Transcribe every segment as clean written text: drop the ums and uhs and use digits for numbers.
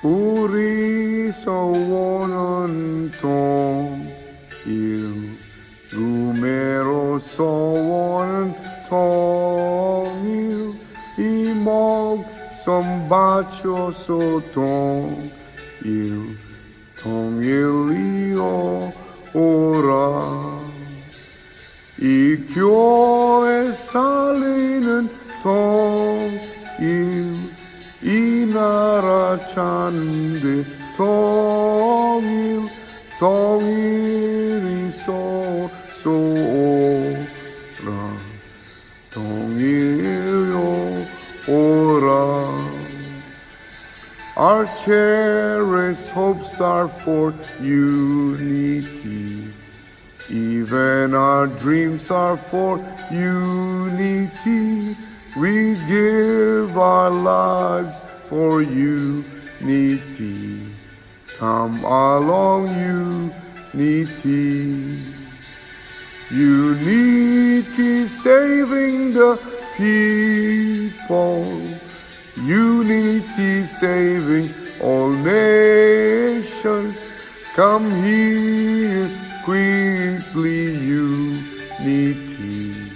URI sa wanan Tongil, Gumero sa wanan Tongil, Imog sambacho sa Tongil, Tongil iyo ora. Ikyo salinen Tongil, inarachande Tongil, Tongil iso ora, Tongil yo ora. Our cherished hopes are for unity. Even our dreams are for unity. We give our lives for unity. Come along, unity. Unity saving the people. Unity saving all nations. Come here quickly, unity.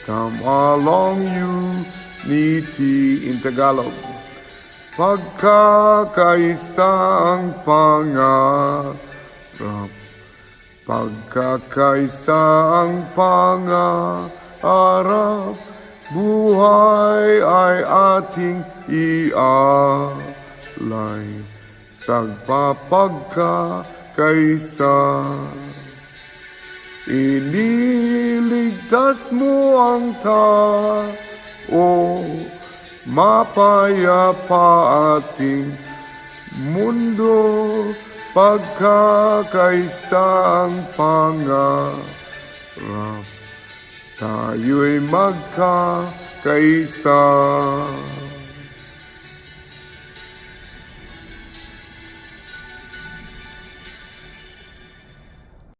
Come along, unity. In Tagalog, pagkakaisang pangarap, pagkakaisang pangarap, buhay ay ating ialay, sagpapagkakaisa. Iniligtas mo ang tao, mapayapa ating mundo, pagkakaisang pangarap, tayo'y magkakaisa.